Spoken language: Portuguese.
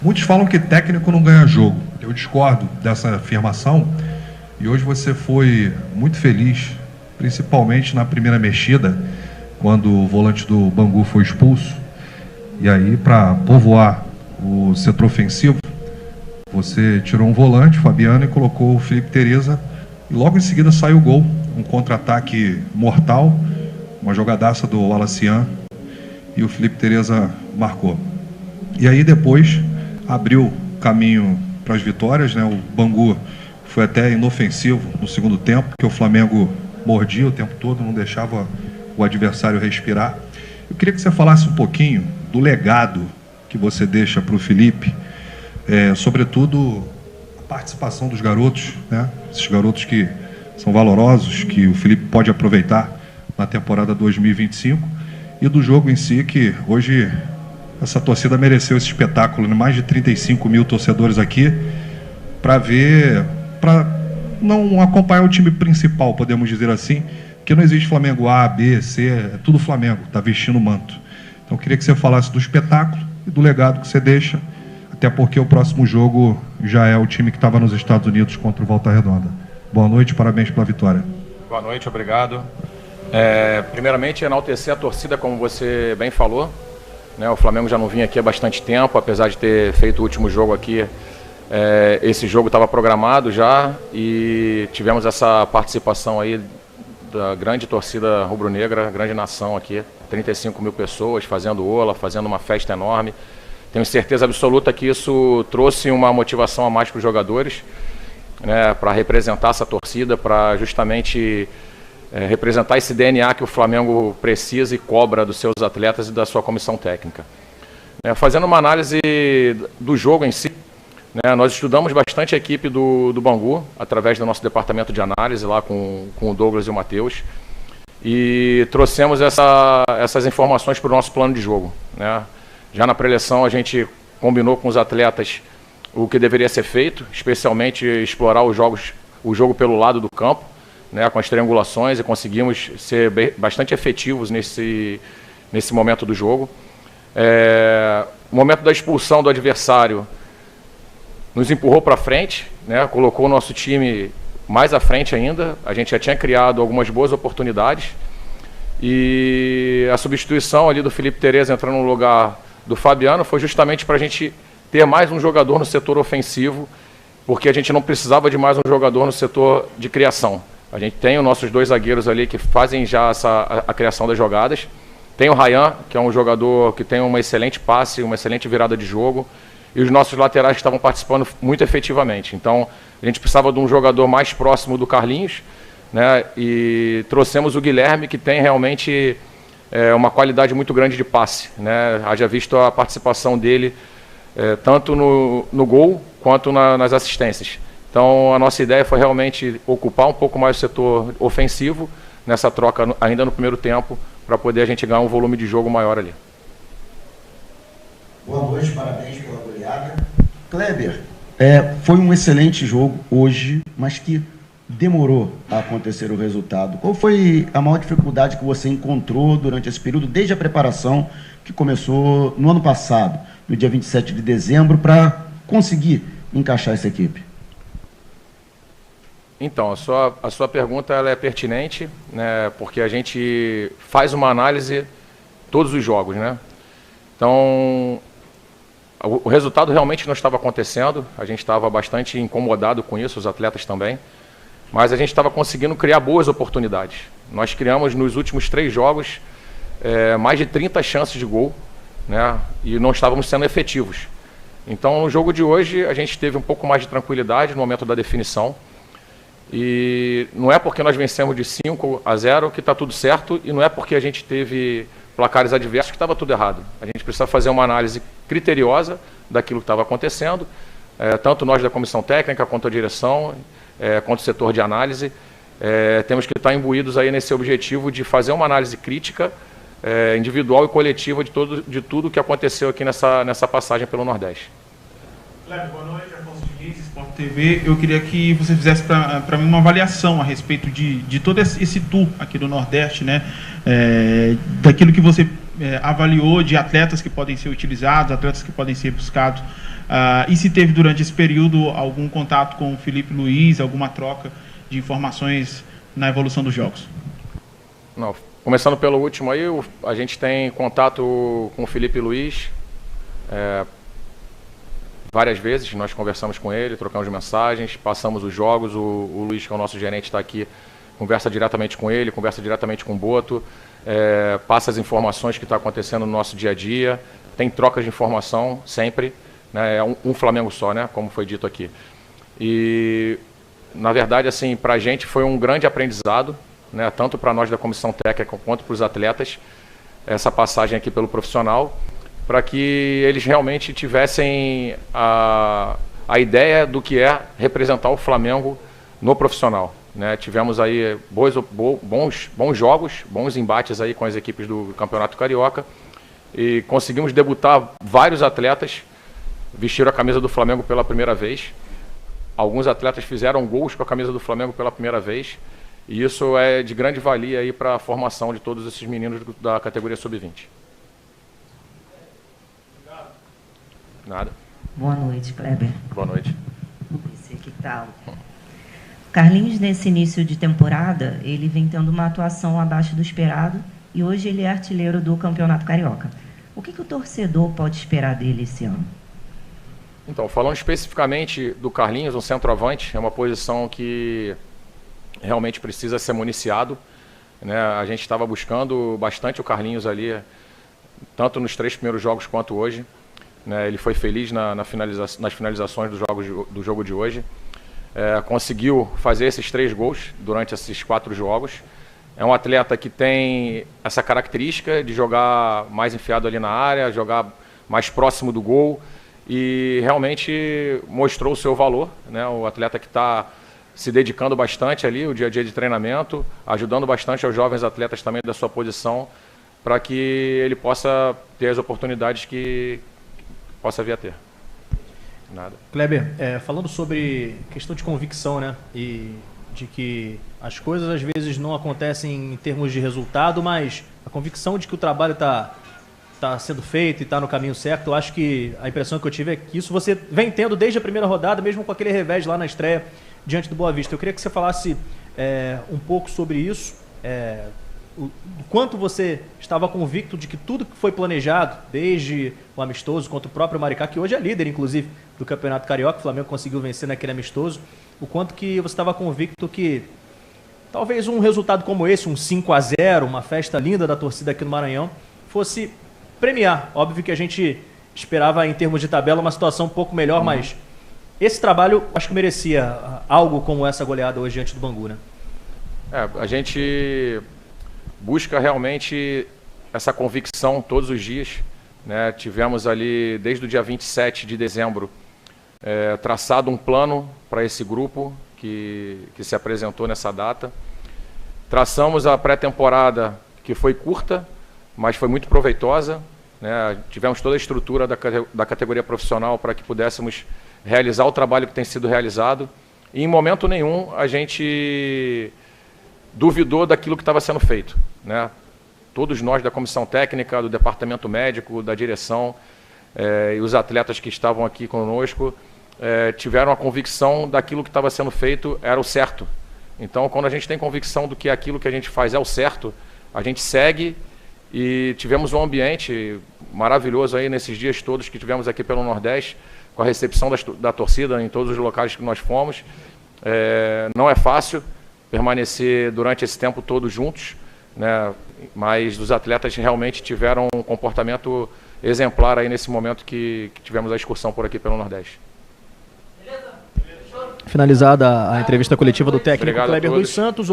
Muitos falam que técnico não ganha jogo. Eu discordo dessa afirmação. E hoje você foi muito feliz, principalmente na primeira mexida, quando o volante do Bangu foi expulso. E aí, para povoar o setor ofensivo, você tirou um volante, Fabiano, e colocou o Felipe Tereza. E logo em seguida saiu o gol, um contra-ataque mortal, uma jogadaça do Walacian, e o Felipe Tereza marcou. E aí depois abriu caminho para as vitórias, né? O Bangu foi até inofensivo no segundo tempo, porque o Flamengo mordia o tempo todo, não deixava o adversário respirar. Eu queria que você falasse um pouquinho do legado que você deixa para o Felipe, sobretudo a participação dos garotos, né? Esses garotos que são valorosos, que o Felipe pode aproveitar na temporada 2025, e do jogo em si, que hoje essa torcida mereceu esse espetáculo, né? Mais de 35 mil torcedores aqui para ver, para não acompanhar o time principal, podemos dizer assim, que não existe Flamengo A, B, C, é tudo Flamengo, está vestindo o manto. Então eu queria que você falasse do espetáculo e do legado que você deixa, até porque o próximo jogo já é o time que estava nos Estados Unidos contra o Volta Redonda. Boa noite, parabéns pela vitória. Boa noite, obrigado. Primeiramente, enaltecer a torcida, como você bem falou, né? O Flamengo já não vinha aqui há bastante tempo, apesar de ter feito o último jogo aqui. Esse jogo estava programado já e tivemos essa participação aí da grande torcida rubro-negra, grande nação aqui, 35 mil pessoas fazendo ola, fazendo uma festa enorme. Tenho certeza absoluta que isso trouxe uma motivação a mais para os jogadores, né, para representar essa torcida, para justamente representar esse DNA que o Flamengo precisa e cobra dos seus atletas e da sua comissão técnica. Fazendo uma análise do jogo em si, né, nós estudamos bastante a equipe do Bangu, através do nosso departamento de análise, lá com o Douglas e o Matheus, e trouxemos essas informações para o nosso plano de jogo, né? Já na pré-eleção a gente combinou com os atletas o que deveria ser feito, especialmente explorar o jogo pelo lado do campo, né, com as triangulações, e conseguimos ser bastante efetivos nesse momento do jogo. O momento da expulsão do adversário nos empurrou para frente, né, colocou o nosso time mais à frente ainda. A gente já tinha criado algumas boas oportunidades e a substituição ali do Felipe Tereza entrando no lugar do Fabiano foi justamente para a gente ter mais um jogador no setor ofensivo, porque a gente não precisava de mais um jogador no setor de criação. A gente tem os nossos dois zagueiros ali que fazem já a criação das jogadas. Tem o Ryan, que é um jogador que tem uma excelente passe, uma excelente virada de jogo. E os nossos laterais estavam participando muito efetivamente. Então, a gente precisava de um jogador mais próximo do Carlinhos, né? E trouxemos o Guilherme, que tem realmente uma qualidade muito grande de passe, né? Haja visto a participação dele tanto no gol quanto nas assistências. Então, a nossa ideia foi realmente ocupar um pouco mais o setor ofensivo nessa troca ainda no primeiro tempo, para poder a gente ganhar um volume de jogo maior ali. Boa noite, parabéns pela goleada. Kleber, foi um excelente jogo hoje, mas que demorou a acontecer o resultado. Qual foi a maior dificuldade que você encontrou durante esse período, desde a preparação que começou no ano passado, no dia 27 de dezembro, para conseguir encaixar essa equipe? Então, a sua pergunta ela é pertinente, né, porque a gente faz uma análise todos os jogos, né? Então, o resultado realmente não estava acontecendo, a gente estava bastante incomodado com isso, os atletas também, mas a gente estava conseguindo criar boas oportunidades. Nós criamos nos últimos 3 jogos mais de 30 chances de gol, né, e não estávamos sendo efetivos. Então, no jogo de hoje, a gente teve um pouco mais de tranquilidade no momento da definição, e não é porque nós vencemos de 5-0 que está tudo certo, e não é porque a gente teve placares adversos que estava tudo errado. A gente precisa fazer uma análise criteriosa daquilo que estava acontecendo, tanto nós da comissão técnica, quanto a direção, quanto o setor de análise. Temos que estar imbuídos aí nesse objetivo de fazer uma análise crítica, individual e coletiva de tudo que aconteceu aqui nessa passagem pelo Nordeste. Cleber, boa noite. Afonso Diniz, Sport TV. Eu queria que você fizesse para mim uma avaliação a respeito de todo esse tour aqui do Nordeste, né? Daquilo que você avaliou de atletas que podem ser utilizados, atletas que podem ser buscados, e se teve durante esse período algum contato com o Felipe Luiz, alguma troca de informações na evolução dos jogos? Não, começando pelo último aí, a gente tem contato com o Felipe Luiz várias vezes, nós conversamos com ele, trocamos mensagens, passamos os jogos, o Luiz, que é o nosso gerente, está aqui, conversa diretamente com ele, conversa diretamente com o Boto, passa as informações que está acontecendo no nosso dia a dia, tem trocas de informação sempre, né, é um Flamengo só, né, como foi dito aqui. E, na verdade, assim, para a gente foi um grande aprendizado, né, tanto para nós da comissão técnica quanto para os atletas, essa passagem aqui pelo profissional, para que eles realmente tivessem a ideia do que é representar o Flamengo no profissional, né? Tivemos aí bons jogos, bons embates aí com as equipes do Campeonato Carioca e conseguimos debutar vários atletas, vestiram a camisa do Flamengo pela primeira vez. Alguns atletas fizeram gols com a camisa do Flamengo pela primeira vez e isso é de grande valia aí para a formação de todos esses meninos da categoria sub-20. Nada. Boa noite, Kleber. Boa noite. Esse aqui tá. Carlinhos, nesse início de temporada, ele vem tendo uma atuação abaixo do esperado e hoje ele é artilheiro do Campeonato Carioca. O que o torcedor pode esperar dele esse ano? Então, falando especificamente do Carlinhos, um centroavante, é uma posição que realmente precisa ser municiado, né? A gente estava buscando bastante o Carlinhos ali, tanto nos 3 primeiros jogos quanto hoje. Né, ele foi feliz nas finalizações do jogo de hoje. Conseguiu fazer esses 3 gols durante esses 4 jogos. É um atleta que tem essa característica de jogar mais enfiado ali na área, jogar mais próximo do gol e realmente mostrou o seu valor. Né, o atleta que está se dedicando bastante ali, o dia a dia de treinamento, ajudando bastante aos jovens atletas também da sua posição, para que ele possa ter as oportunidades que possa vir a ter. Nada. Kleber, falando sobre questão de convicção, né? E de que as coisas às vezes não acontecem em termos de resultado, mas a convicção de que o trabalho está sendo feito e está no caminho certo, eu acho que a impressão que eu tive é que isso você vem tendo desde a primeira rodada, mesmo com aquele revés lá na estreia diante do Boa Vista. Eu queria que você falasse um pouco sobre isso, o quanto você estava convicto de que tudo que foi planejado, desde o amistoso contra o próprio Maricá, que hoje é líder, inclusive, do Campeonato Carioca, o Flamengo conseguiu vencer naquele amistoso, o quanto que você estava convicto que talvez um resultado como esse, um 5-0, uma festa linda da torcida aqui no Maranhão, fosse premiar. Óbvio que a gente esperava, em termos de tabela, uma situação um pouco melhor, mas esse trabalho acho que merecia algo como essa goleada hoje diante do Bangu, né? A gente busca realmente essa convicção todos os dias, né? Tivemos ali, desde o dia 27 de dezembro, traçado um plano para esse grupo que se apresentou nessa data. Traçamos a pré-temporada, que foi curta, mas foi muito proveitosa, né? Tivemos toda a estrutura da categoria profissional para que pudéssemos realizar o trabalho que tem sido realizado. E em momento nenhum a gente duvidou daquilo que estava sendo feito, né? Todos nós da comissão técnica, do departamento médico, da direção e os atletas que estavam aqui conosco tiveram a convicção daquilo que estava sendo feito era o certo. Então, quando a gente tem convicção do que aquilo que a gente faz é o certo, a gente segue e tivemos um ambiente maravilhoso aí nesses dias todos que tivemos aqui pelo Nordeste, com a recepção da torcida em todos os locais que nós fomos. Não é fácil permanecer durante esse tempo todo juntos, né? Mas os atletas realmente tiveram um comportamento exemplar aí nesse momento que tivemos a excursão por aqui pelo Nordeste. Finalizada a entrevista coletiva do técnico Kleber dos Santos.